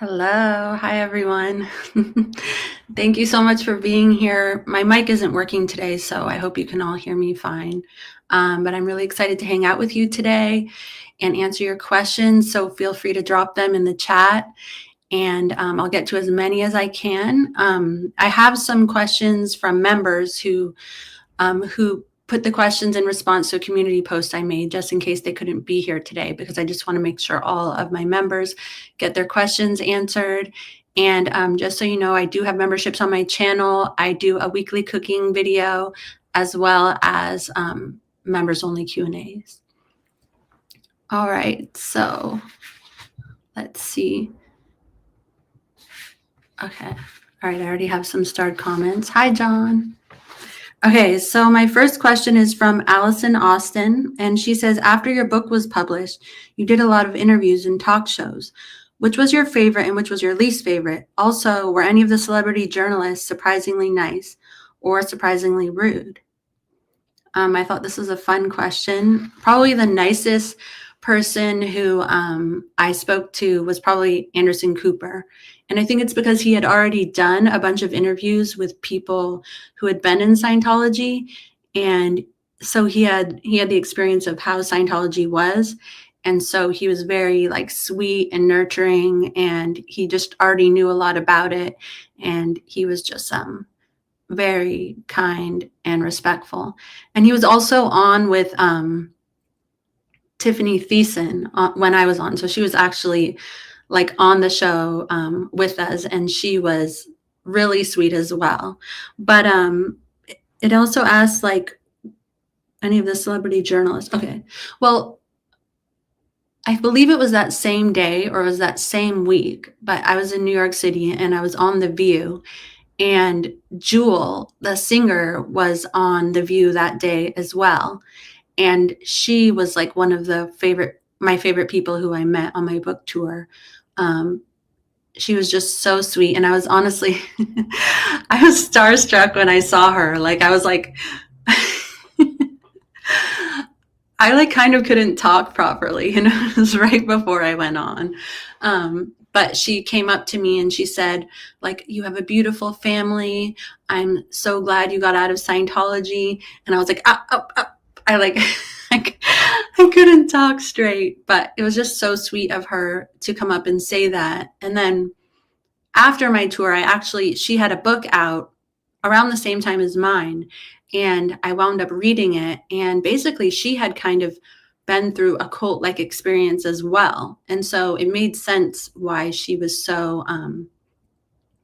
Hello. Hi, everyone. Thank you so much for being here. My mic isn't working today, so I hope you can all hear me fine. But I'm really excited to hang out with you today and answer your questions. So feel free to drop them in the chat, and I'll get to as many as I can. I have some questions from members who put the questions in response to a community post I made just in case they couldn't be here today, because I just want to make sure all of my members get their questions answered. And just so you know, I do have memberships on my channel. I do a weekly cooking video as well as members only Q&As. All right, so let's see. Okay. All right, I already have some starred comments. Hi, John. Okay, so my first question is from Allison Austin, and she says, after your book was published, you did a lot of interviews and talk shows. Which was your favorite and which was your least favorite? Also, were any of the celebrity journalists surprisingly nice or surprisingly rude? I thought this was a fun question. Probably the nicest person who I spoke to was probably Anderson Cooper. And I think it's because he had already done a bunch of interviews with people who had been in Scientology. And so he had the experience of how Scientology was. And so he was very like sweet and nurturing, and he just already knew a lot about it. And he was just very kind and respectful. And he was also on with Tiffany Thiessen when I was on. So she was actually like on the show with us, and she was really sweet as well. But it also asked like any of the celebrity journalists. Okay, well, I believe it was that same day or it was that same week, but I was in New York City and I was on The View, and Jewel, the singer, was on The View that day as well. And she was like one of my favorite people who I met on my book tour. She was just so sweet. And I was honestly, I was starstruck when I saw her. Like, I was like, I like kind of couldn't talk properly. And it was right before I went on. But she came up to me and she said, like, you have a beautiful family. I'm so glad you got out of Scientology. And I was like, I like, I couldn't talk straight, but it was just so sweet of her to come up and say that. And then after my tour, she had a book out around the same time as mine, and I wound up reading it. And basically she had kind of been through a cult-like experience as well. And so it made sense why she was so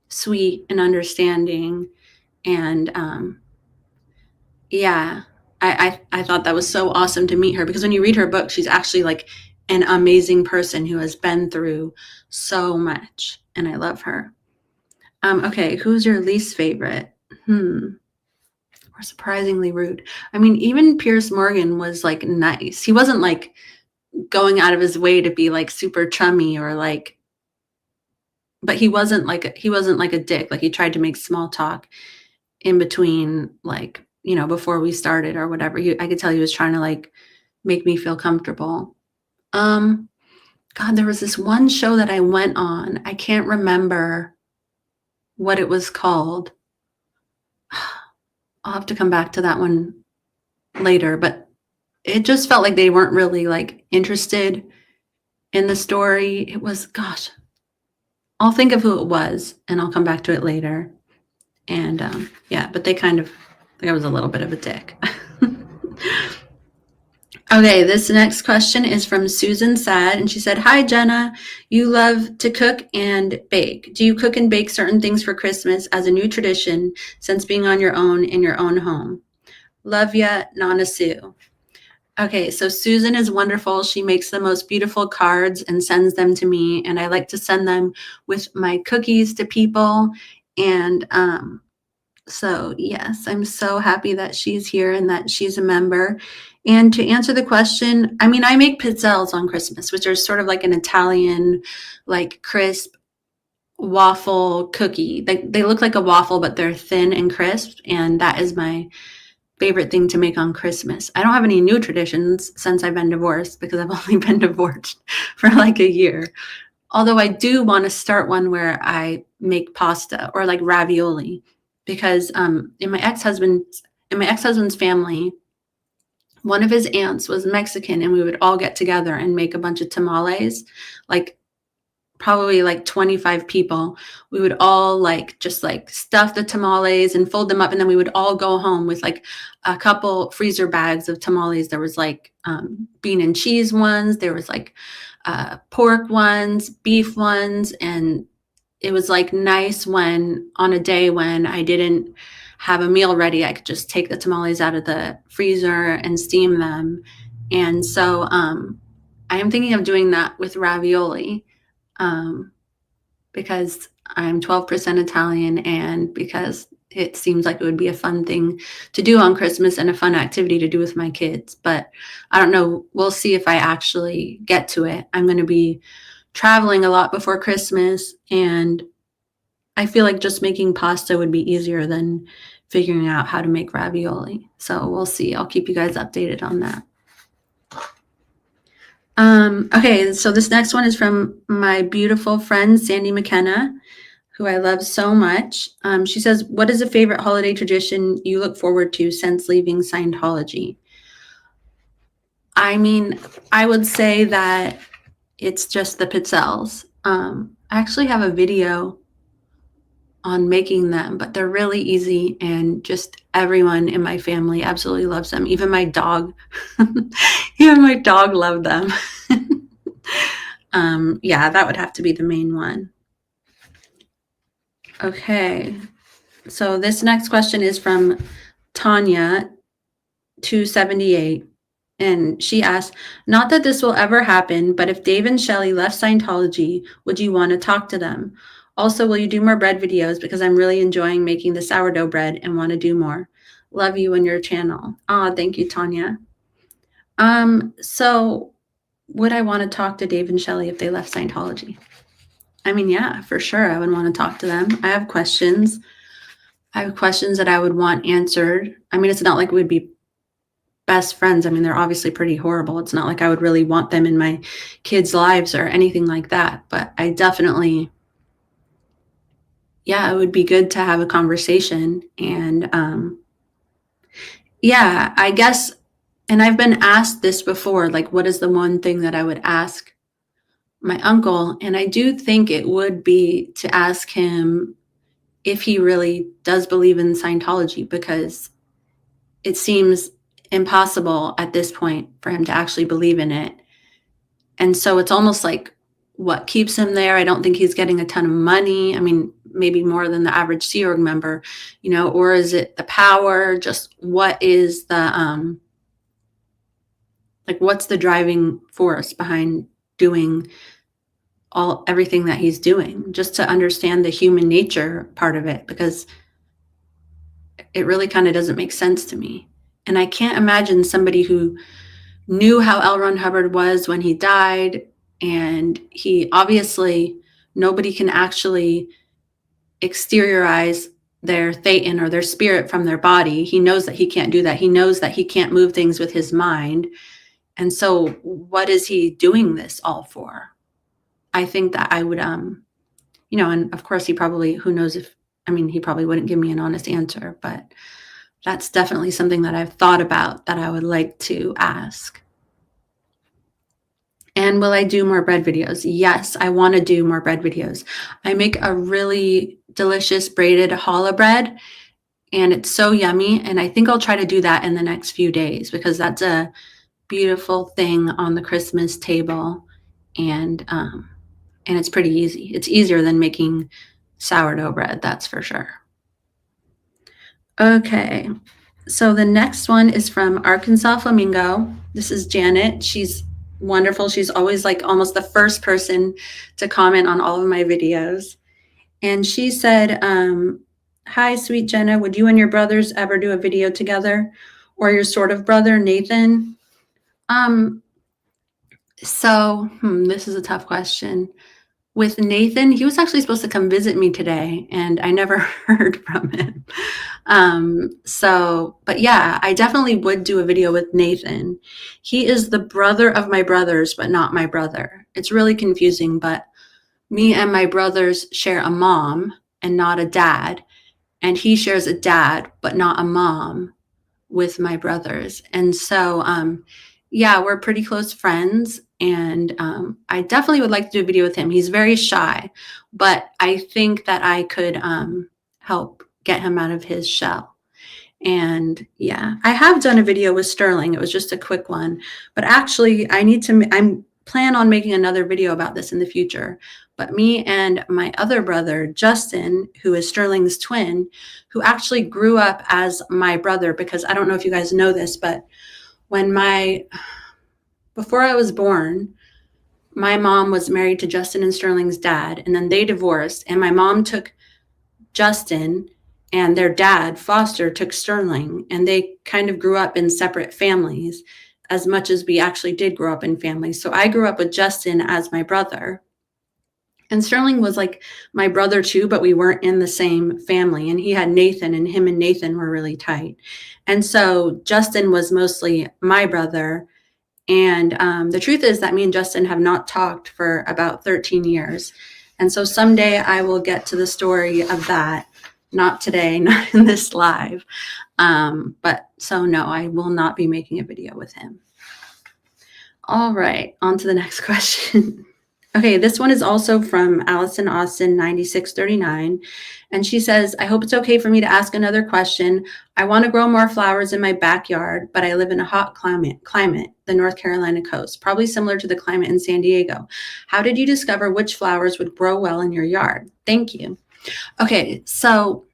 sweet and understanding. And yeah, I thought that was so awesome to meet her, because when you read her book, she's actually like an amazing person who has been through so much, and I love her. Okay, who's your least favorite? Or surprisingly rude. I mean, even Piers Morgan was like nice. He wasn't like going out of his way to be like super chummy or like, but he wasn't like a dick. Like, he tried to make small talk in between, like, you know, before we started or whatever. I could tell he was trying to like make me feel comfortable. God, there was this one show that I went on. I can't remember what it was called. I'll have to come back to that one later, but it just felt like they weren't really like interested in the story. It was, gosh, I'll think of who it was and I'll come back to it later. And yeah, but they kind of, I was a little bit of a dick. Okay, this next question is from Susan Sad, and she said, hi, Jenna. You love to cook and bake. Do you cook and bake certain things for Christmas as a new tradition since being on your own in your own home? Love ya, Nana Sue. Okay, so Susan is wonderful. She makes the most beautiful cards and sends them to me, and I like to send them with my cookies to people. And so yes, I'm so happy that she's here and that she's a member. And to answer the question, I mean, I make pizzelles on Christmas, which are sort of like an Italian, like crisp waffle cookie. They look like a waffle, but they're thin and crisp. And that is my favorite thing to make on Christmas. I don't have any new traditions since I've been divorced, because I've only been divorced for like a year. Although I do want to start one where I make pasta or like ravioli, because in my ex-husband's family, one of his aunts was Mexican, and we would all get together and make a bunch of tamales, like probably like 25 people. We would all like just like stuff the tamales and fold them up, and then we would all go home with like a couple freezer bags of tamales. There was like bean and cheese ones, there was like pork ones, beef ones, and it was like nice when on a day when I didn't have a meal ready, I could just take the tamales out of the freezer and steam them. And so I am thinking of doing that with ravioli, because I'm 12% Italian, and because it seems like it would be a fun thing to do on Christmas and a fun activity to do with my kids. But I don't know. We'll see if I actually get to it. I'm going to be traveling a lot before Christmas, and I feel like just making pasta would be easier than figuring out how to make ravioli. So we'll see. I'll keep you guys updated on that. Okay, so this next one is from my beautiful friend, Sandy McKenna, who I love so much. She says, what is a favorite holiday tradition you look forward to since leaving Scientology? I mean, I would say that it's just the pizzelles. I actually have a video on making them, but they're really easy, and just everyone in my family absolutely loves them. Even my dog, even my dog loved them. Yeah, that would have to be the main one. Okay, so this next question is from Tanya 278, and she asks, not that this will ever happen, but if Dave and Shelly left Scientology, would you want to talk to them? Also, will you do more bread videos? Because I'm really enjoying making the sourdough bread and want to do more. Love you and your channel. Oh, thank you, Tanya. So would I want to talk to Dave and Shelly if they left Scientology? I mean, yeah, for sure. I would want to talk to them. I have questions. I have questions that I would want answered. I mean, it's not like we'd be best friends. I mean, they're obviously pretty horrible. It's not like I would really want them in my kids' lives or anything like that. But I definitely, yeah, it would be good to have a conversation. And yeah, I guess, and I've been asked this before, like, what is the one thing that I would ask my uncle? And I do think it would be to ask him if he really does believe in Scientology, because it seems impossible at this point for him to actually believe in it. And so it's almost like, what keeps him there? I don't think he's getting a ton of money. I mean, maybe more than the average Sea Org member, you know, or is it the power? Just what is the, like, what's the driving force behind doing everything that he's doing, just to understand the human nature part of it, because it really kind of doesn't make sense to me. And I can't imagine somebody who knew how L. Ron Hubbard was when he died, and he obviously, nobody can actually exteriorize their thetan or their spirit from their body. He knows that he can't do that. He knows that he can't move things with his mind. And so what is he doing this all for? I think that I would, you know, and of course he probably, who knows if, I mean, he probably wouldn't give me an honest answer, but that's definitely something that I've thought about that I would like to ask. And will I do more bread videos? Yes, I want to do more bread videos. I make a really delicious braided challah bread, and it's so yummy. And I think I'll try to do that in the next few days, because that's a beautiful thing on the Christmas table. And it's pretty easy. It's easier than making sourdough bread, that's for sure. Okay, so the next one is from Arkansas Flamingo. This is Janet. She's wonderful. She's always like almost the first person to comment on all of my videos. And she said, hi, sweet Jenna, would you and your brothers ever do a video together? Or your sort of brother, Nathan? This is a tough question. With Nathan, he was actually supposed to come visit me today, and I never heard from him. But yeah, I definitely would do a video with Nathan. He is the brother of my brothers, but not my brother. It's really confusing, but me and my brothers share a mom and not a dad, and he shares a dad but not a mom with my brothers. And so yeah, we're pretty close friends, and I definitely would like to do a video with him. He's very shy, but I think that I could help get him out of his shell. And yeah, I have done a video with Sterling. It was just a quick one, but actually I'm plan on making another video about this in the future. But me and my other brother, Justin, who is Sterling's twin, who actually grew up as my brother, because I don't know if you guys know this, but before I was born, my mom was married to Justin and Sterling's dad, and then they divorced, and my mom took Justin, and their dad, Foster, took Sterling, and they kind of grew up in separate families as much as we actually did grow up in families. So I grew up with Justin as my brother. And Sterling was like my brother too, but we weren't in the same family. And he had Nathan, and him and Nathan were really tight. And so Justin was mostly my brother. And the truth is that me and Justin have not talked for about 13 years. And so someday I will get to the story of that. Not today, not in this live. But so no, I will not be making a video with him. All right, on to the next question. Okay, this one is also from Allison Austin 9639. And she says, I hope it's okay for me to ask another question. I want to grow more flowers in my backyard, but I live in a hot climate, the North Carolina coast, probably similar to the climate in San Diego. How did you discover which flowers would grow well in your yard? Thank you. Okay, so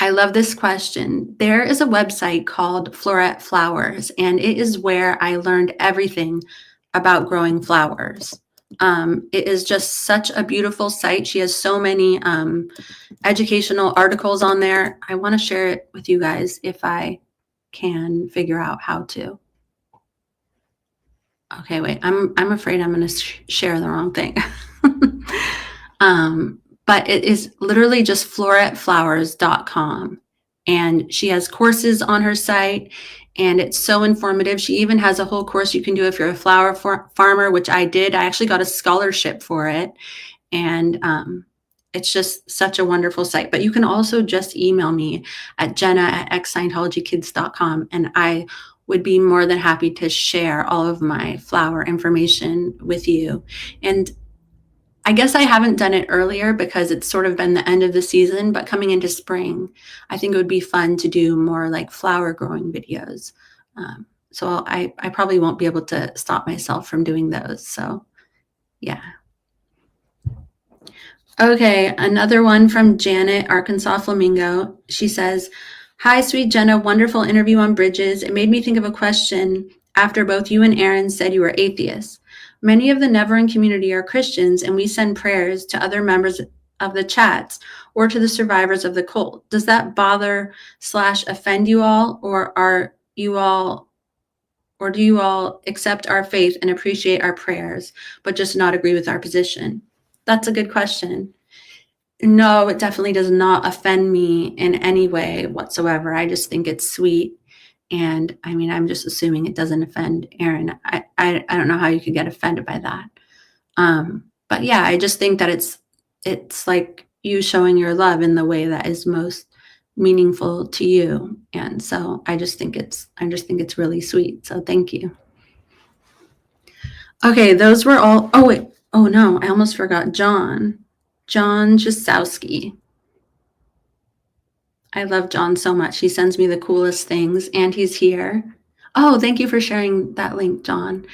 I love this question. There is a website called Floret Flowers, and it is where I learned everything about growing flowers. It is just such a beautiful site. She has so many educational articles on there. I want to share it with you guys if I can figure out how to. Okay, wait, I'm afraid I'm going to share the wrong thing. But it is literally just floretflowers.com. And she has courses on her site, and it's so informative. She even has a whole course you can do if you're a flower farmer, which I did. I actually got a scholarship for it. And it's just such a wonderful site. But you can also just email me at jenna@scientologykids.com, and I would be more than happy to share all of my flower information with you. And I guess I haven't done it earlier because it's sort of been the end of the season, but coming into spring, I think it would be fun to do more like flower growing videos. So I probably won't be able to stop myself from doing those. So yeah. Okay, another one from Janet, Arkansas Flamingo. She says, hi, sweet Jenna, wonderful interview on bridges. It made me think of a question after both you and Aaron said you were atheists. Many of the Neverin community are Christians, and we send prayers to other members of the chats or to the survivors of the cult. Does that bother / offend you all, or do you all accept our faith and appreciate our prayers, but just not agree with our position? That's a good question. No, it definitely does not offend me in any way whatsoever. I just think it's sweet. And I mean, I'm just assuming it doesn't offend Aaron. I don't know how you could get offended by that. But yeah, I just think that it's like you showing your love in the way that is most meaningful to you. And so I just think it's really sweet. So thank you. Okay, those were all. Oh wait. Oh no, I almost forgot John Jasowski. I love John so much. He sends me the coolest things, and he's here. Oh, thank you for sharing that link, John.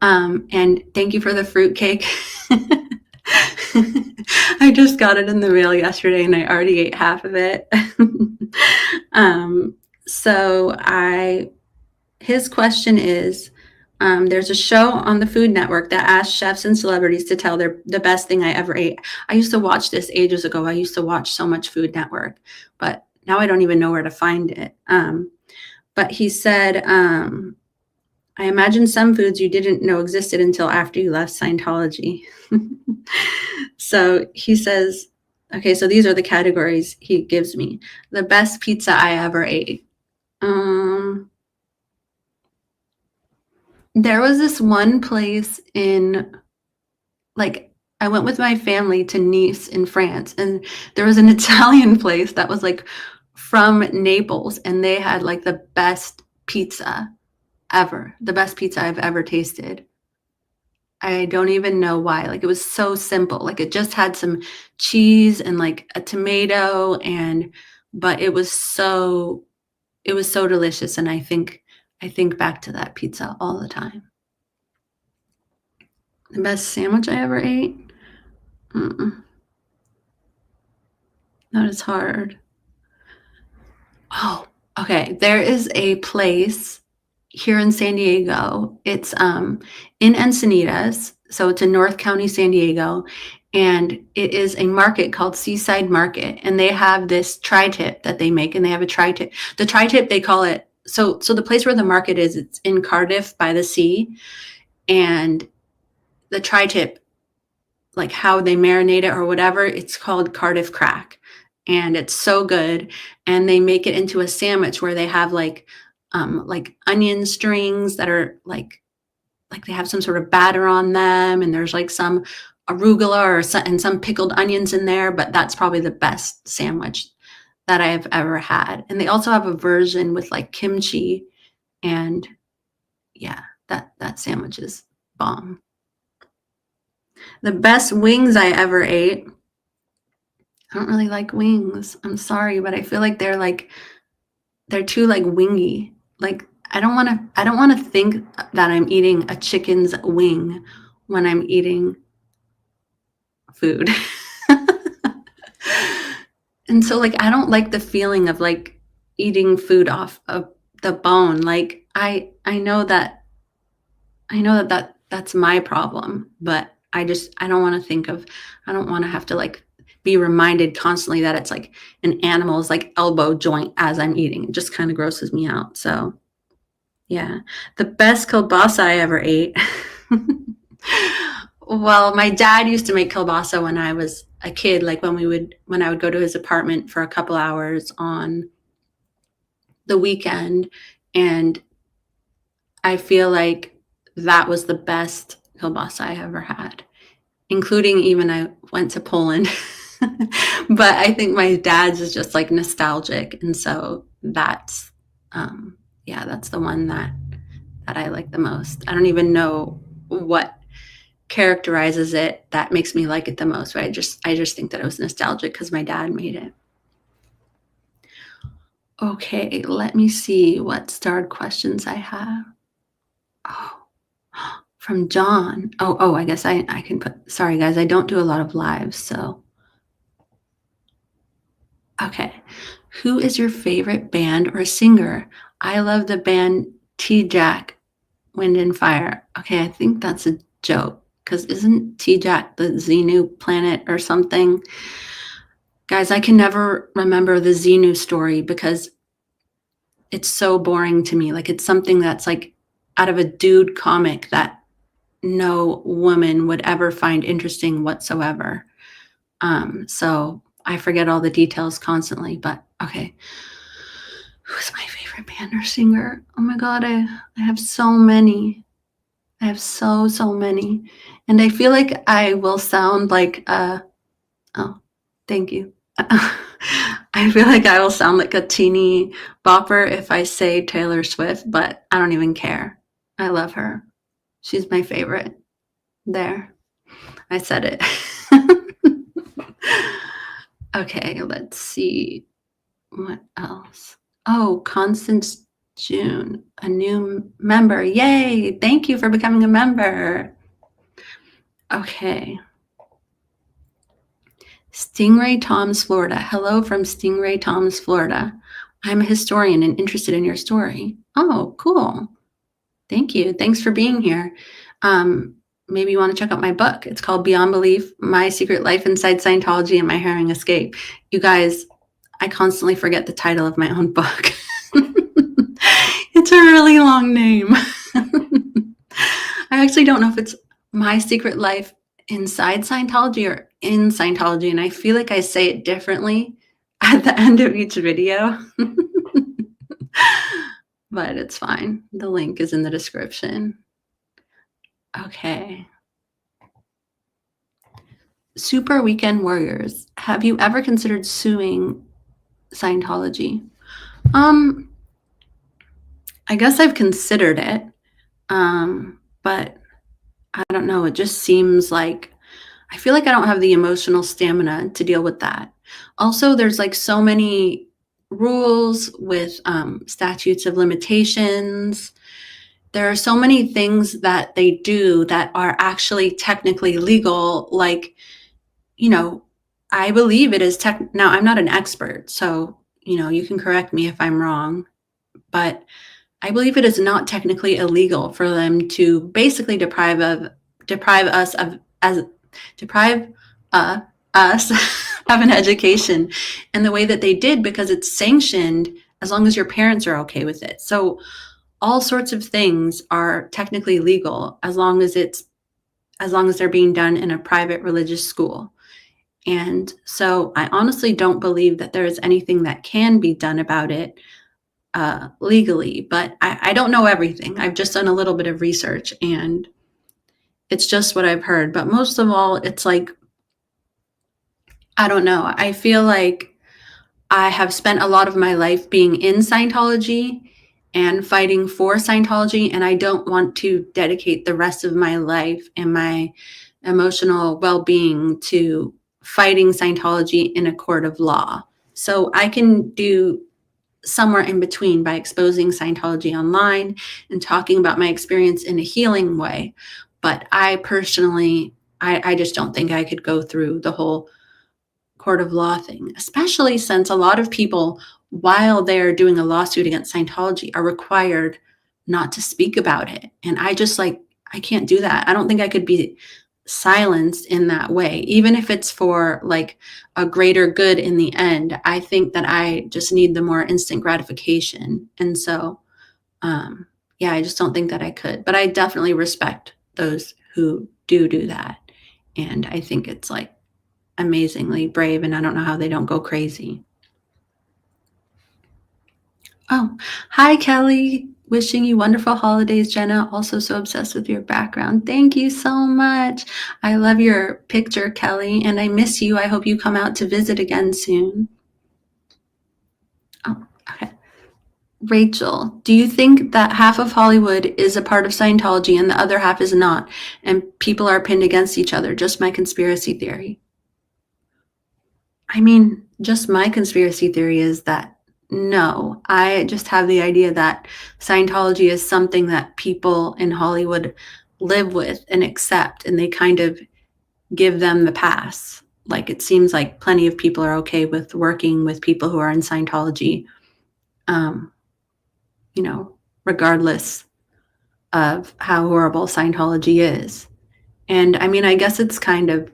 And thank you for the fruitcake. I just got it in the mail yesterday, and I already ate half of it. His question is, there's a show on the Food Network that asks chefs and celebrities to tell the best thing I ever ate. I used to watch this ages ago. I used to watch so much Food Network, but now I don't even know where to find it. But he said, I imagine some foods you didn't know existed until after you left Scientology. So he says, okay, so these are the categories he gives me. The best pizza I ever ate. There was this one place in like I went with my family to Nice in France, and there was an Italian place that was like from Naples, and they had like the best pizza ever, the best pizza I've ever tasted. I don't even know why. Like, it was so simple. Like, it just had some cheese and like a tomato, and but it was so delicious, and I think back to that pizza all the time. The best sandwich I ever ate? Mm-mm. That is hard. Oh, okay. There is a place here in San Diego. It's in Encinitas, so it's in North County, San Diego, and it is a market called Seaside Market, and they have this tri-tip that they make, and they have a tri-tip. The tri-tip, they call it, so the place where the market is, it's in Cardiff by the sea, and the tri-tip, like how they marinate it or whatever, it's called Cardiff crack, and it's so good. And they make it into a sandwich where they have like onion strings that are like they have some sort of batter on them, and there's like some arugula and some pickled onions in there, but that's probably the best sandwich that I've ever had. And they also have a version with like kimchi, and yeah, that sandwich is bomb. The best wings I ever ate. I don't really like wings. I'm sorry, but I feel like they're too like wingy. Like, I don't want to think that I'm eating a chicken's wing when I'm eating food. And so like I don't like the feeling of like eating food off of the bone. Like I know that that's my problem, but I don't want to think of, I don't want to have to like be reminded constantly that it's like an animal's like elbow joint as I'm eating. It just kind of grosses me out. So yeah, the best kielbasa I ever ate. Well, my dad used to make kielbasa when I was a kid, like when I would go to his apartment for a couple hours on the weekend, and I feel like that was the best kielbasa I ever had, including even I went to Poland. But I think my dad's is just like nostalgic, and so that's yeah, that's the one that I like the most. I don't even know what characterizes it that makes me like it the most, but I just think that it was nostalgic because my dad made it. Okay, let me see what starred questions I have. Oh, from John. Oh, I guess I can put, sorry guys, I don't do a lot of lives, so. Okay. Who is your favorite band or singer? I love the band T-Jack, Wind and Fire. Okay, I think that's a joke, because isn't T-Jack the Xenu planet or something? Guys, I can never remember the Xenu story because it's so boring to me. Like, it's something that's like out of a dude comic that no woman would ever find interesting whatsoever. So I forget all the details constantly, but okay. Who's my favorite band or singer? Oh my God, I have so many. I have so many. And I feel like I will sound like oh, thank you. I feel like I will sound like a teeny bopper if I say Taylor Swift, but I don't even care. I love her. She's my favorite. There, I said it. Okay, let's see. What else? Oh, Constance June, a new member. Yay! Thank you for becoming a member. Okay. Stingray Toms, Florida. Hello from Stingray Toms, Florida. I'm a historian and interested in your story. Oh, cool. Thank you. Thanks for being here. Maybe you want to check out my book. It's called Beyond Belief, My Secret Life Inside Scientology and My Harrowing Escape. You guys, I constantly forget the title of my own book. It's a really long name. I actually don't know if it's My Secret Life Inside Scientology or in Scientology, and I feel like I say it differently at the end of each video. But it's fine. The link is in the description. Okay. Super Weekend Warriors, have you ever considered suing Scientology? I guess I've considered it, but I don't know. It just seems like I feel like I don't have the emotional stamina to deal with that. Also, there's like so many rules with statutes of limitations. There are so many things that they do that are actually technically legal. Like, you know, I believe it is now I'm not an expert, so, you can correct me if I'm wrong, but I believe it is not technically illegal for them to basically deprive us of as deprive uh, us of an education in the way that they did, because it's sanctioned as long as your parents are okay with it. So all sorts of things are technically legal as long as they're being done in a private religious school. And so I honestly don't believe that there is anything that can be done about it legally, but I don't know everything. I've just done a little bit of research, and it's just what I've heard. But most of all, it's like, I don't know. I feel like I have spent a lot of my life being in Scientology and fighting for Scientology, and I don't want to dedicate the rest of my life and my emotional well-being to fighting Scientology in a court of law. So I can do somewhere in between by exposing Scientology online and talking about my experience in a healing way. But I personally, I just don't think I could go through the whole court of law thing, especially since a lot of people, while they're doing a lawsuit against Scientology, are required not to speak about it. And I can't do that. I don't think I could be silenced in that way, even if it's for like a greater good in the end. I think that I just need the more instant gratification. And so, yeah, I just don't think that I could. But I definitely respect those who do that. And I think it's like amazingly brave, and I don't know how they don't go crazy. Oh, hi, Kelly. Wishing you wonderful holidays, Jenna. Also, so obsessed with your background. Thank you so much. I love your picture, Kelly, and I miss you. I hope you come out to visit again soon. Oh, okay. Rachel, do you think that half of Hollywood is a part of Scientology and the other half is not, and people are pinned against each other? Just my conspiracy theory. I mean, just my conspiracy theory is that no, I just have the idea that Scientology is something that people in Hollywood live with and accept, and they kind of give them the pass. Like, it seems like plenty of people are okay with working with people who are in Scientology, um, regardless of how horrible Scientology is. And I mean, I guess it's kind of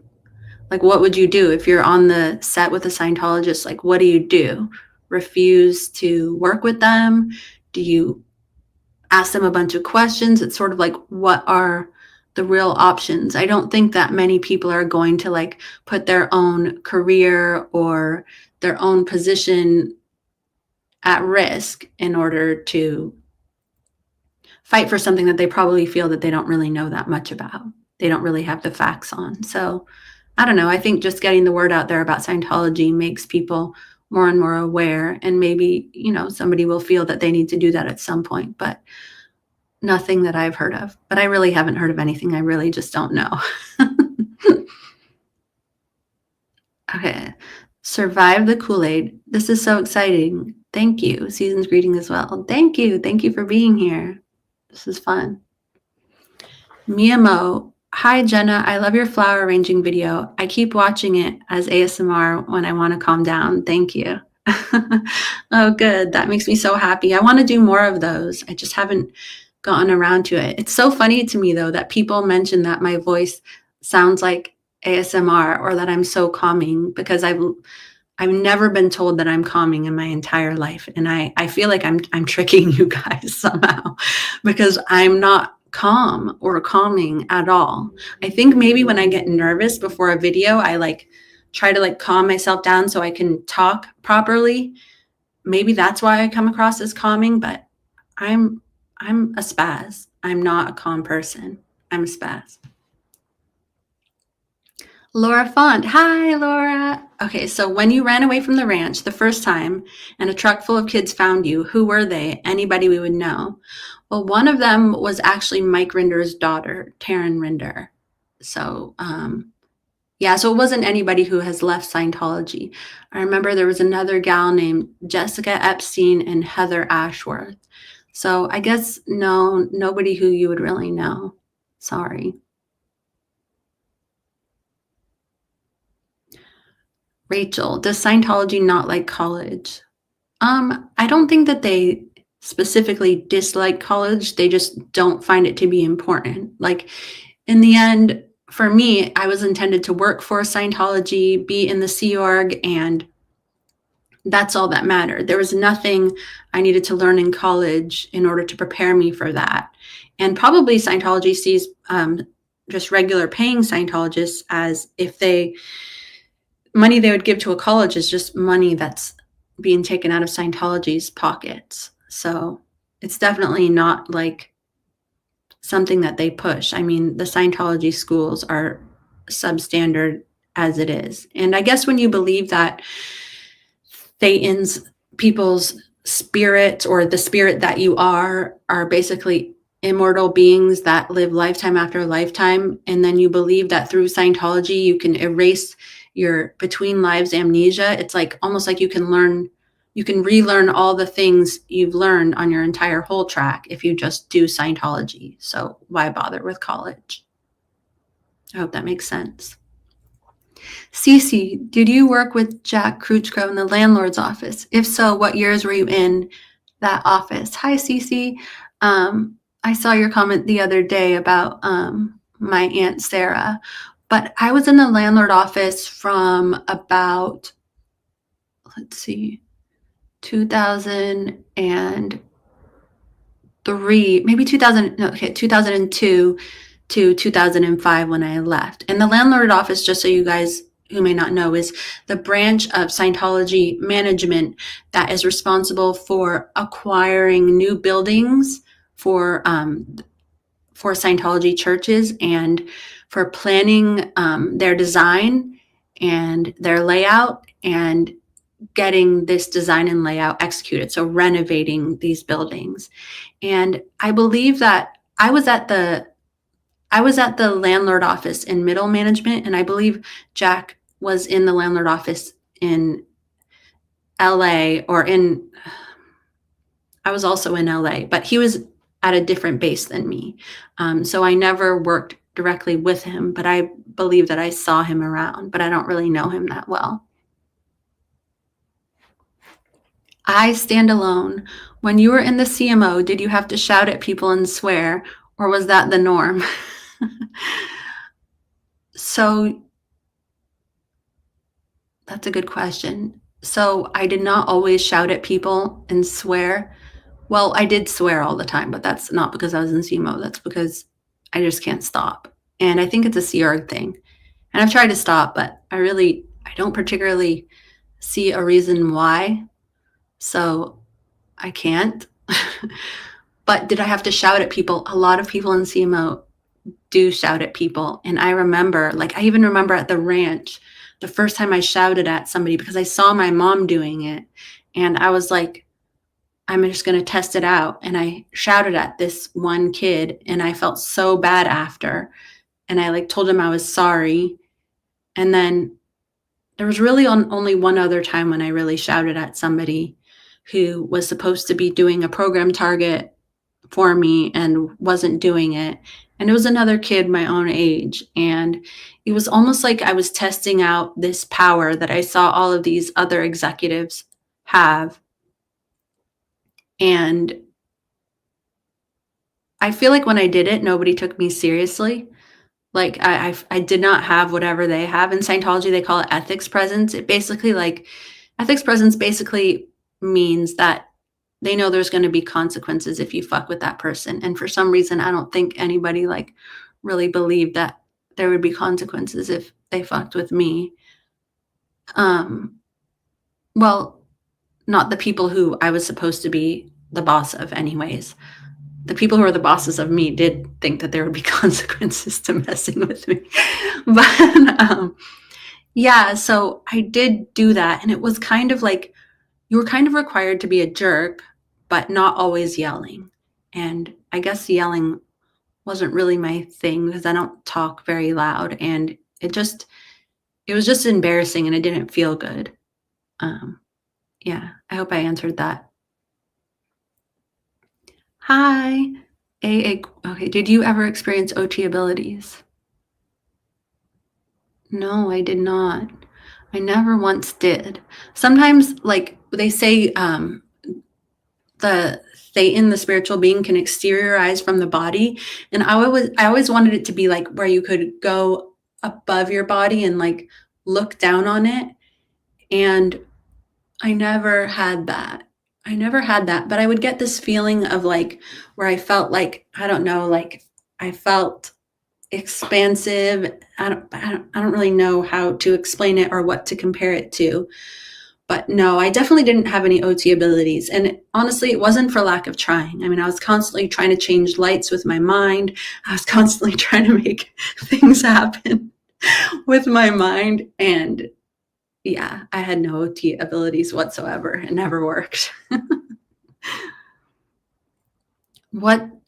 like, what would you do if you're on the set with a Scientologist? Like, what do you do? Refuse to work with them? Do you ask them a bunch of questions? It's sort of like, what are the real options? I don't think that many people are going to like put their own career or their own position at risk in order to fight for something that they probably feel that they don't really know that much about. They don't really have the facts on. So I don't know. I think just getting the word out there about Scientology makes people more and more aware. And maybe, somebody will feel that they need to do that at some point, but nothing that I've heard of. But I really haven't heard of anything. I really just don't know. Okay. Survive the Kool-Aid. This is so exciting. Thank you. Season's greeting as well. Thank you. Thank you for being here. This is fun. Mia Mo. Hi, Jenna. I love your flower arranging video. I keep watching it as ASMR when I want to calm down. Thank you. Oh, good. That makes me so happy. I want to do more of those. I just haven't gotten around to it. It's so funny to me, though, that people mention that my voice sounds like ASMR or that I'm so calming, because I've never been told that I'm calming in my entire life. And I feel like I'm tricking you guys somehow, because I'm not calm or calming at all. I think maybe when I get nervous before a video, I like try to like calm myself down so I can talk properly. Maybe that's why I come across as calming, but I'm a spaz. I'm not a calm person. I'm a spaz. Laura Font. Hi, Laura. Okay, so when you ran away from the ranch the first time and a truck full of kids found you, who were they? Anybody we would know? Well, one of them was actually Mike Rinder's daughter, Taryn Rinder. So, yeah, so it wasn't anybody who has left Scientology. I remember there was another gal named Jessica Epstein and Heather Ashworth. So I guess no, nobody who you would really know. Sorry. Rachel, does Scientology not like college? I don't think that they specifically dislike college. They just don't find it to be important. Like in the end, for me, I was intended to work for Scientology, be in the Sea Org, and that's all that mattered. There was nothing I needed to learn in college in order to prepare me for that. And probably Scientology sees just regular paying Scientologists as if money they would give to a college is just money that's being taken out of Scientology's pockets. So it's definitely not like something that they push. I mean, the Scientology schools are substandard as it is. And I guess when you believe that people's spirits, or the spirit that you are basically immortal beings that live lifetime after lifetime, and then you believe that through Scientology you can erase your between lives amnesia, it's like almost like you can relearn all the things you've learned on your entire whole track if you just do Scientology. So why bother with college? I hope that makes sense. Cece, did you work with Jack Kruchko in the landlord's office? If so, what years were you in that office? Hi, Cece. I saw your comment the other day about my Aunt Sarah, but I was in the landlord office from about, 2003, maybe 2002 to 2005 when I left. And the landlord office, just so you guys who may not know, is the branch of Scientology management that is responsible for acquiring new buildings for Scientology churches and for planning their design and their layout and getting this design and layout executed. So renovating these buildings. And I believe that I was at the landlord office in middle management, and I believe Jack was in the landlord office in LA, I was also in LA, but he was at a different base than me. So I never worked directly with him, but I believe that I saw him around, but I don't really know him that well. I stand alone. When you were in the CMO, did you have to shout at people and swear, or was that the norm? So that's a good question. So I did not always shout at people and swear. Well, I did swear all the time, but that's not because I was in CMO. That's because I just can't stop. And I think it's a Sea Org thing. And I've tried to stop, but I don't particularly see a reason why. So I can't. But did I have to shout at people? A lot of people in CMO do shout at people. And I even remember at the ranch, the first time I shouted at somebody because I saw my mom doing it. And I was like, I'm just going to test it out. And I shouted at this one kid and I felt so bad after. And I told him I was sorry. And then there was really only one other time when I really shouted at somebody who was supposed to be doing a program target for me and wasn't doing it. And it was another kid my own age. And it was almost like I was testing out this power that I saw all of these other executives have. And I feel like when I did it, nobody took me seriously. I did not have whatever they have. In Scientology, they call it ethics presence. Ethics presence basically means that they know there's going to be consequences if you fuck with that person. And for some reason, I don't think anybody really believed that there would be consequences if they fucked with me. Well, not the people who I was supposed to be the boss of anyways. the people who are the bosses of me did think that there would be consequences to messing with me. But yeah, so I did do that. And it was kind of like you were kind of required to be a jerk, but not always yelling. And I guess yelling wasn't really my thing because I don't talk very loud. And it was just embarrassing and it didn't feel good. Um, yeah, I hope I answered that. Hi. Okay, did you ever experience OT abilities? No, I did not. I never once did. Sometimes, like they say, the Satan, the spiritual being, can exteriorize from the body, and I always wanted it to be like where you could go above your body and like look down on it, and I never had that. I never had that, but I would get this feeling of like where I felt like, I don't know, like I felt expansive. I don't really know how to explain it or what to compare it to. But no, I definitely didn't have any OT abilities. And honestly, it wasn't for lack of trying. I mean, I was constantly trying to change lights with my mind. I was constantly trying to make things happen with my mind. And yeah, I had no OT abilities whatsoever. It never worked.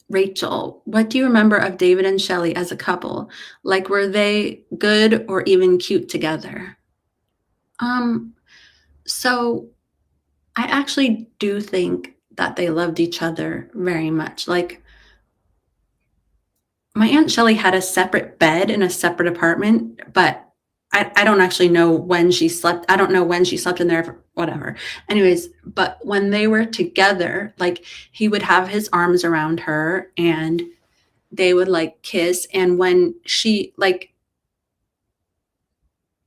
Rachel, what do you remember of David and Shelly as a couple? Like, were they good or even cute together? So I actually do think that they loved each other very much. Like, my Aunt Shelly had a separate bed in a separate apartment, but I don't actually know when she slept. I don't know when she slept in there, for whatever. Anyways, but when they were together, like he would have his arms around her and they would like kiss. And when she like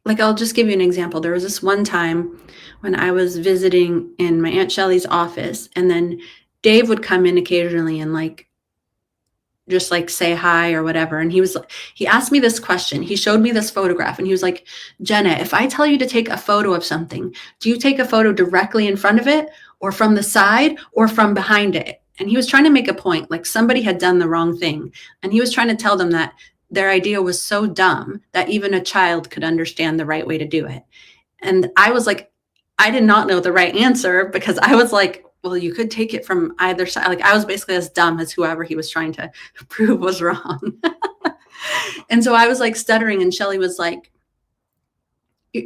I'll just give you an example. There was this one time when I was visiting in my Aunt Shelly's office, and then Dave would come in occasionally and like just like say hi or whatever. And he asked me this question. He showed me this photograph and he was like, Jenna, if I tell you to take a photo of something, do you take a photo directly in front of it or from the side or from behind it? And he was trying to make a point, like somebody had done the wrong thing. And he was trying to tell them that their idea was so dumb that even a child could understand the right way to do it. And I was like, I did not know the right answer because I was like, well, you could take it from either side. Like I was basically as dumb as whoever he was trying to prove was wrong. And so I was like stuttering and Shelly was like,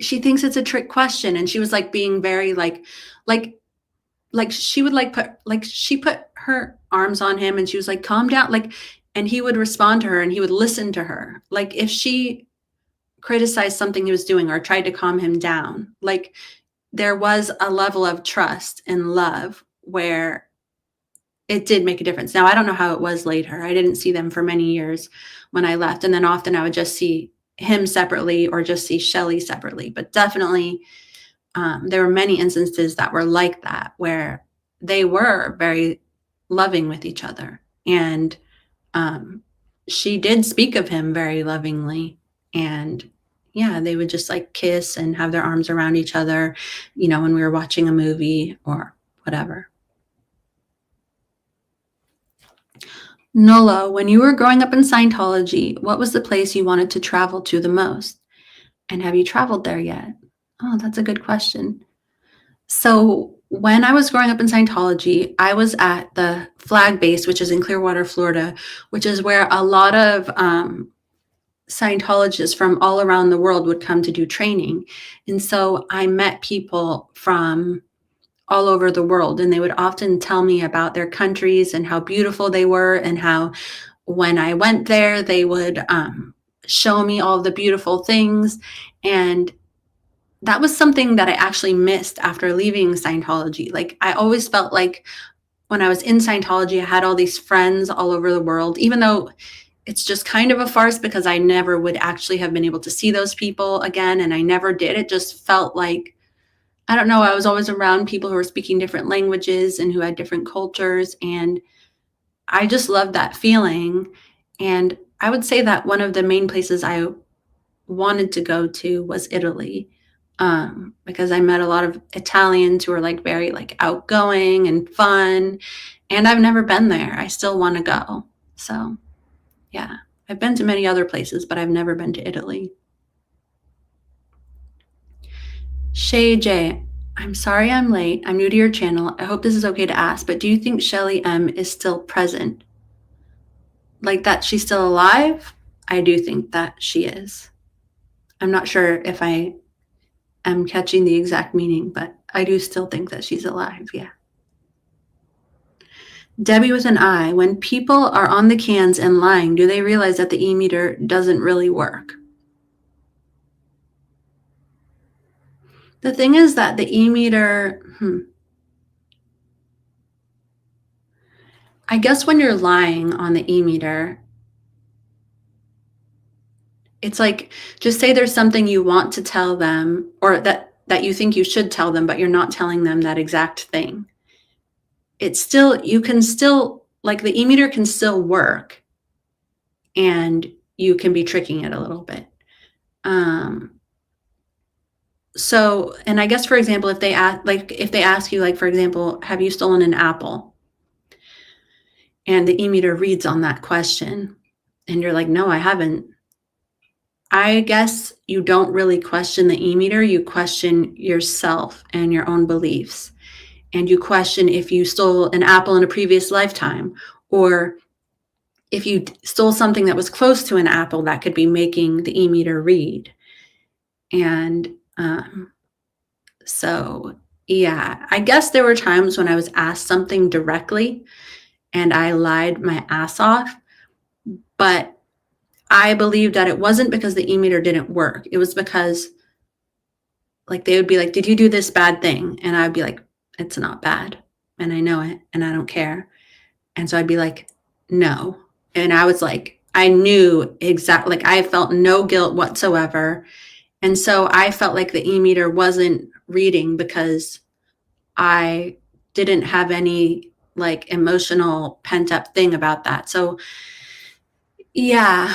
she thinks it's a trick question. And she was like being very like she would she put her arms on him and she was like, calm down. Like, and he would respond to her and he would listen to her. Like if she criticized something he was doing or tried to calm him down, like there was a level of trust and love where it did make a difference. Now, I don't know how it was later. I didn't see them for many years when I left. And then often I would just see him separately or just see Shelly separately. But definitely there were many instances that were like that, where they were very loving with each other. And she did speak of him very lovingly. And yeah, they would just like kiss and have their arms around each other, you know, when we were watching a movie or whatever. Nola, when you were growing up in Scientology, what was the place you wanted to travel to the most? And have you traveled there yet? Oh, that's a good question. So when I was growing up in Scientology, I was at the flag base, which is in Clearwater, Florida, which is where a lot of Scientologists from all around the world would come to do training. And so I met people from all over the world, and they would often tell me about their countries and how beautiful they were, and how when I went there, they would show me all the beautiful things. And that was something that I actually missed after leaving Scientology. Like I always felt like when I was in Scientology, I had all these friends all over the world, even though it's just kind of a farce because I never would actually have been able to see those people again. And I never did. It just felt like, I don't know, I was always around people who were speaking different languages and who had different cultures. And I just loved that feeling. And I would say that one of the main places I wanted to go to was Italy. because I met a lot of Italians who are like very like outgoing and fun, and I've never been there. I still want to go. So yeah, I've been to many other places, but I've never been to Italy. Shay J, I'm sorry I'm late. I'm new to your channel. I hope this is okay to ask, but do you think Shelly M is still present? Like that she's still alive? I do think that she is. I'm not sure if I am catching the exact meaning, but I do still think that she's alive, yeah. Debbie with an I, when people are on the cans and lying, do they realize that the e-meter doesn't really work? The thing is that the e-meter, I guess when you're lying on the e-meter, it's like, just say there's something you want to tell them or that you think you should tell them, but you're not telling them that exact thing. It's still, you can still, like the e-meter can still work and you can be tricking it a little bit. So, and I guess, for example, if they ask you, like, for example, have you stolen an apple? And the e-meter reads on that question and you're like, no, I haven't. I guess you don't really question the e-meter. You question yourself and your own beliefs. And you question if you stole an apple in a previous lifetime, or if you stole something that was close to an apple that could be making the e-meter read. And so, yeah, I guess there were times when I was asked something directly and I lied my ass off, but I believed that it wasn't because the e-meter didn't work. It was because, like, they would be like, did you do this bad thing? And I'd be like, it's not bad. And I know it and I don't care. And so I'd be like, no. And I was like, I knew exactly, like I felt no guilt whatsoever. And so I felt like the e-meter wasn't reading because I didn't have any like emotional pent up thing about that. So yeah.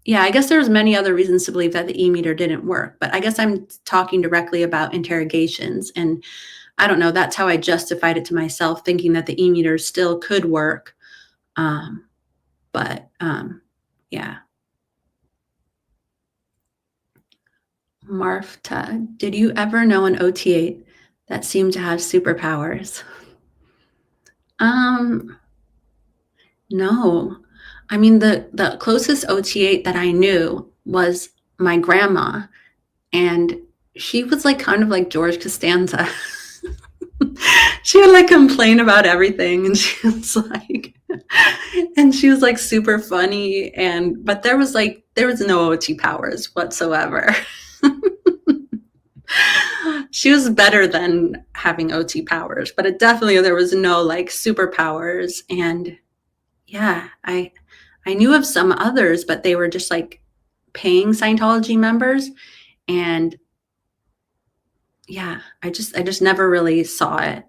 Yeah, I guess there's many other reasons to believe that the e-meter didn't work, but I guess I'm talking directly about interrogations. And I don't know, that's how I justified it to myself, thinking that the e-meter still could work. Yeah. Marfta, did you ever know an OT8 that seemed to have superpowers? No. I mean, the closest OT8 that I knew was my grandma, and she was like kind of like George Costanza. She would like complain about everything, and she was like super funny, but there was no OT powers whatsoever. She was better than having OT powers, but there was no like superpowers. And yeah, I knew of some others, but they were just like paying Scientology members. And yeah, I just never really saw it.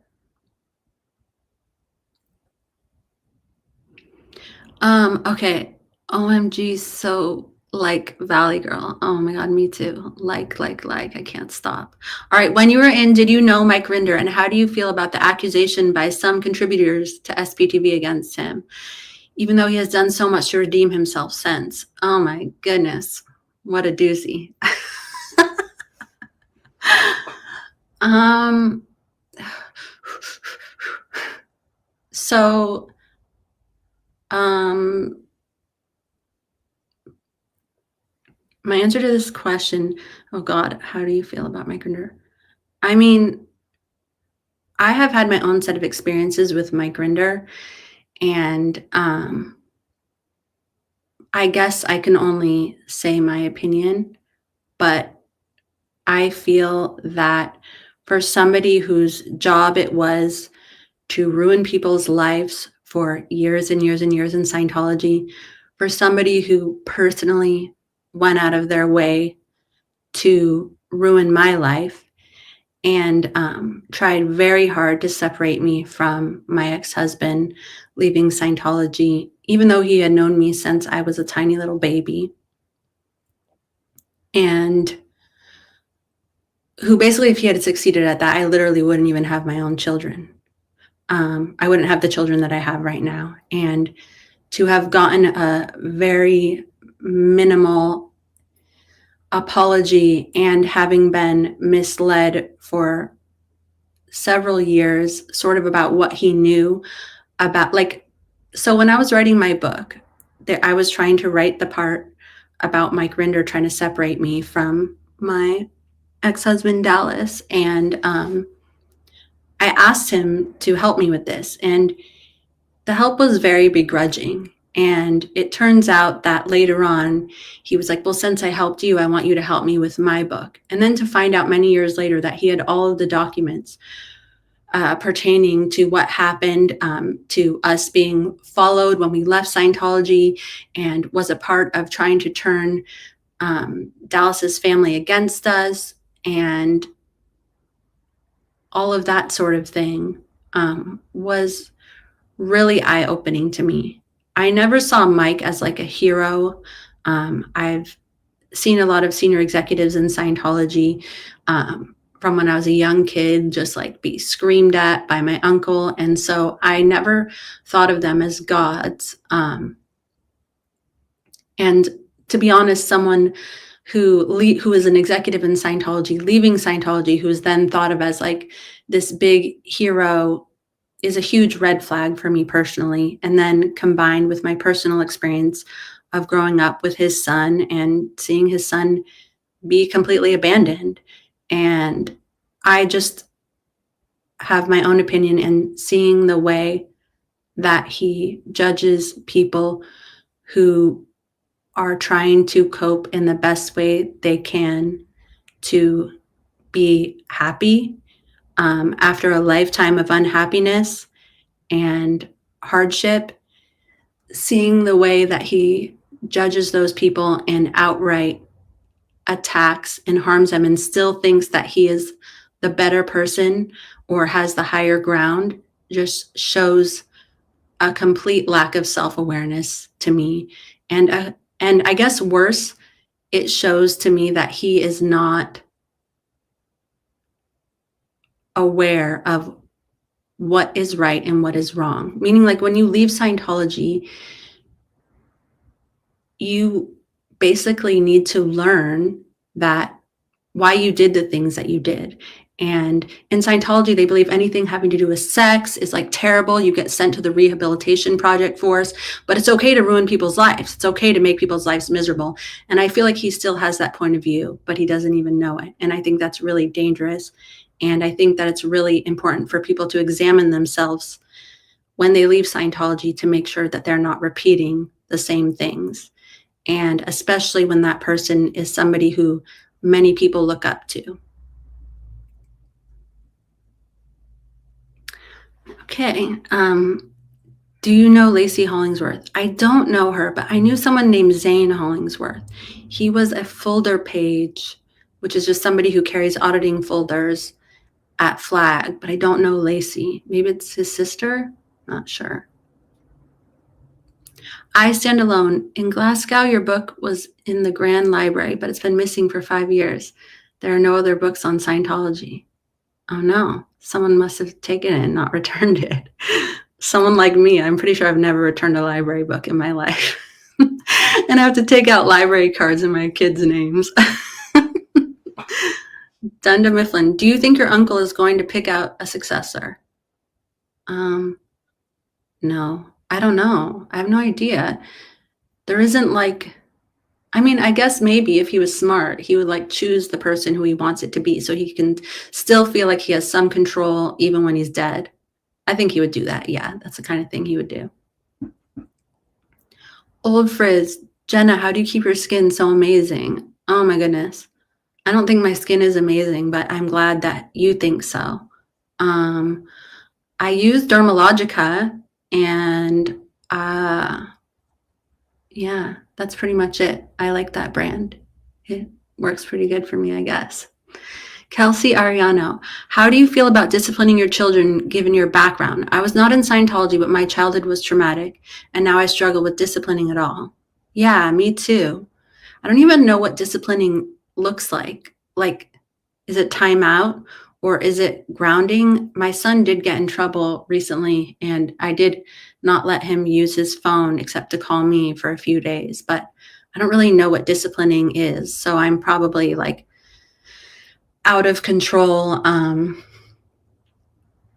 Okay. OMG, so like Valley Girl. Oh my God, me too. Like, I can't stop. All right. When you were in, did you know Mike Rinder, and how do you feel about the accusation by some contributors to SPTV against him, even though he has done so much to redeem himself since? Oh my goodness. What a doozy. So, my answer to this question, oh God, how do you feel about Mike Rinder? I mean, I have had my own set of experiences with Mike Rinder, and I guess I can only say my opinion, but I feel that for somebody whose job it was to ruin people's lives for years and years and years in Scientology, for somebody who personally went out of their way to ruin my life and tried very hard to separate me from my ex-husband, leaving Scientology, even though he had known me since I was a tiny little baby. And who basically, if he had succeeded at that, I literally wouldn't even have my own children. I wouldn't have the children that I have right now. And to have gotten a very minimal apology and having been misled for several years, sort of about what he knew about, like, so when I was writing my book, I was trying to write the part about Mike Rinder trying to separate me from my ex-husband Dallas, and I asked him to help me with this, and the help was very begrudging. And it turns out that later on, he was like, well, since I helped you, I want you to help me with my book. And then to find out many years later that he had all of the documents pertaining to what happened, to us being followed when we left Scientology, and was a part of trying to turn Dallas's family against us, and all of that sort of thing, was really eye-opening to me. I never saw Mike as like a hero. I've seen a lot of senior executives in Scientology from when I was a young kid just like be screamed at by my uncle. And so I never thought of them as gods. And to be honest, someone who is an executive in Scientology, leaving Scientology, who is then thought of as like this big hero, is a huge red flag for me personally. And then combined with my personal experience of growing up with his son and seeing his son be completely abandoned. And I just have my own opinion, and seeing the way that he judges people who are trying to cope in the best way they can to be happy after a lifetime of unhappiness and hardship, seeing the way that he judges those people and outright attacks and harms them, and still thinks that he is the better person or has the higher ground, just shows a complete lack of self-awareness to me. And I guess worse, it shows to me that he is not aware of what is right and what is wrong. Meaning, like, when you leave Scientology, you basically need to learn that why you did the things that you did. And in Scientology, they believe anything having to do with sex is like terrible. You get sent to the rehabilitation project force, but it's okay to ruin people's lives. It's okay to make people's lives miserable. And I feel like he still has that point of view, but he doesn't even know it. And I think that's really dangerous. And I think that it's really important for people to examine themselves when they leave Scientology to make sure that they're not repeating the same things. And especially when that person is somebody who many people look up to. Okay. Do you know Lacey Hollingsworth? I don't know her, but I knew someone named Zane Hollingsworth. He was a folder page, which is just somebody who carries auditing folders at Flag, but I don't know Lacey. Maybe it's his sister? Not sure. I Stand Alone. In Glasgow, your book was in the Grand Library, but it's been missing for 5 years. There are no other books on Scientology. Oh no, someone must have taken it and not returned it. Someone like me, I'm pretty sure I've never returned a library book in my life. And I have to take out library cards in my kids' names. Dunda Mifflin, do you think your uncle is going to pick out a successor? No, I don't know. I have no idea. There isn't like, I mean, I guess maybe if he was smart, he would like choose the person who he wants it to be so he can still feel like he has some control even when he's dead. I think he would do that. Yeah, that's the kind of thing he would do. Old Frizz, Jenna, how do you keep your skin so amazing? Oh my goodness. I don't think my skin is amazing, but I'm glad that you think so. I use Dermalogica, and yeah, that's pretty much it. I like that brand. It works pretty good for me, I guess. Kelsey Ariano, how do you feel about disciplining your children given your background? I was not in Scientology, but my childhood was traumatic, and now I struggle with disciplining at all. Yeah, me too. I don't even know what disciplining looks like. Like, Is it timeout or is it grounding? My son did get in trouble recently, and I did not let him use his phone except to call me for a few days, but I don't really know what disciplining is. So I'm probably like out of control,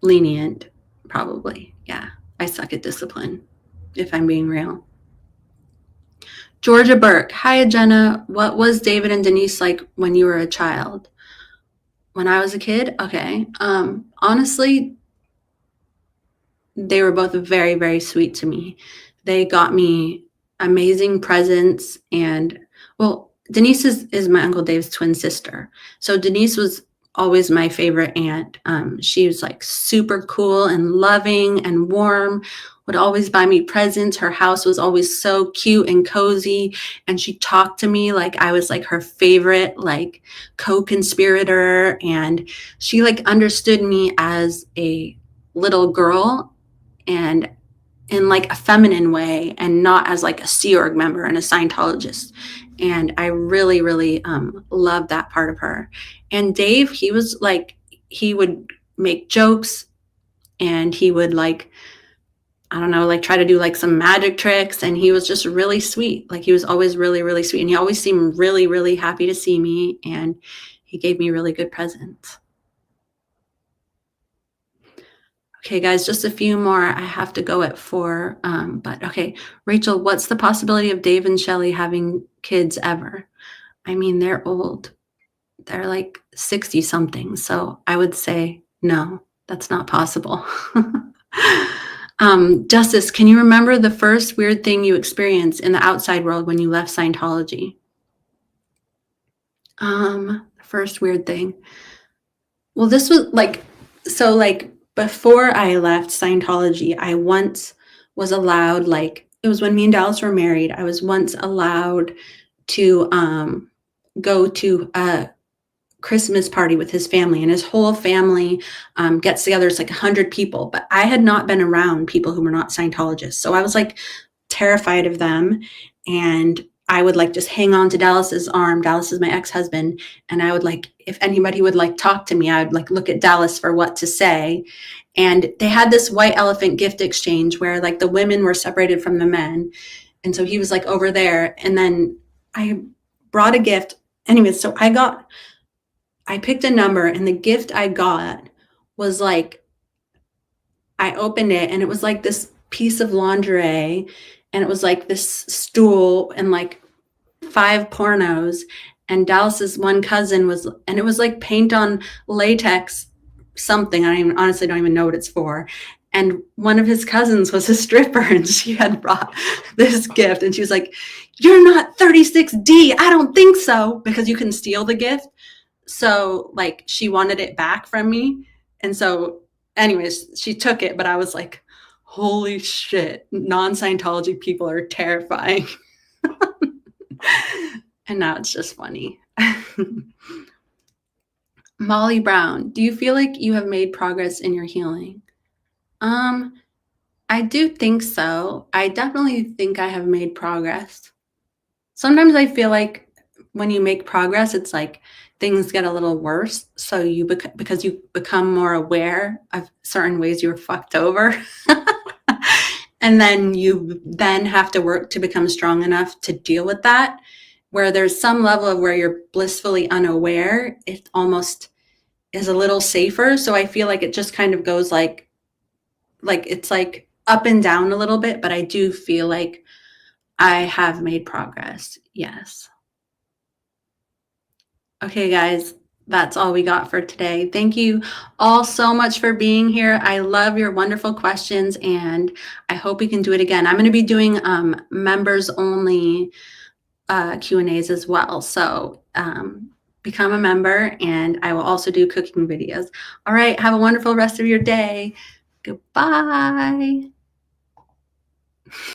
lenient, probably. Yeah, I suck at discipline, if I'm being real. Georgia Burke. Hi, Jenna. What was David and Denise like when you were a child? When I was a kid? Okay. Honestly, they were both very, very sweet to me. They got me amazing presents. And, well, Denise is my Uncle Dave's twin sister. So Denise was always my favorite aunt. She was like super cool and loving and warm, would always buy me presents. Her house was always so cute and cozy. And she talked to me like I was like her favorite, like co-conspirator. And she like understood me as a little girl and in like a feminine way, and not as like a Sea Org member and a Scientologist. And I really, really loved that part of her. And Dave, he was like, he would make jokes, and he would like, I don't know, like try to do like some magic tricks. And he was just really sweet. Like he was always really, really sweet. And he always seemed really, really happy to see me. And he gave me really good presents. Okay, guys, just a few more. I have to go at 4. But okay, Rachel, what's the possibility of Dave and Shelly having kids ever? I mean, they're old. They're like 60 something. So I would say no, that's not possible. Justice, can you remember the first weird thing you experienced in the outside world when you left Scientology? The first weird thing. Well, this was like, so like before I left Scientology, I once was allowed, like, it was when me and Dallas were married, I was once allowed to go to a Christmas party with his family, and his whole family gets together. It's like 100 people, but I had not been around people who were not Scientologists. So I was like terrified of them. And I would like just hang on to Dallas's arm. Dallas is my ex-husband. And I would like, if anybody would like talk to me, I would like look at Dallas for what to say. And they had this white elephant gift exchange where like the women were separated from the men. And so he was like over there. And then I brought a gift. Anyways, so I picked a number, and the gift I got was like, I opened it and it was like this piece of lingerie, and it was like this stool and like 5 pornos. And Dallas's one cousin was, and it was like paint on latex something. I honestly don't even know what it's for. And one of his cousins was a stripper, and she had brought this gift, and she was like, "You're not 36D. I don't think so," because you can steal the gift. So like she wanted it back from me. And so anyways, she took it, but I was like, holy shit, non-Scientology people are terrifying. And now it's just funny. Molly Brown, do you feel like you have made progress in your healing? I do think so. I definitely think I have made progress. Sometimes I feel like when you make progress, it's like things get a little worse. So because you become more aware of certain ways you were fucked over. And then you then have to work to become strong enough to deal with that. Where there's some level of where you're blissfully unaware, it almost is a little safer. So I feel like it just kind of goes like it's like up and down a little bit, but I do feel like I have made progress. Yes. Okay, guys, that's all we got for today. Thank you all so much for being here. I love your wonderful questions, and I hope we can do it again. I'm going to be doing members only Q&As as well. So become a member, and I will also do cooking videos. All right. Have a wonderful rest of your day. Goodbye.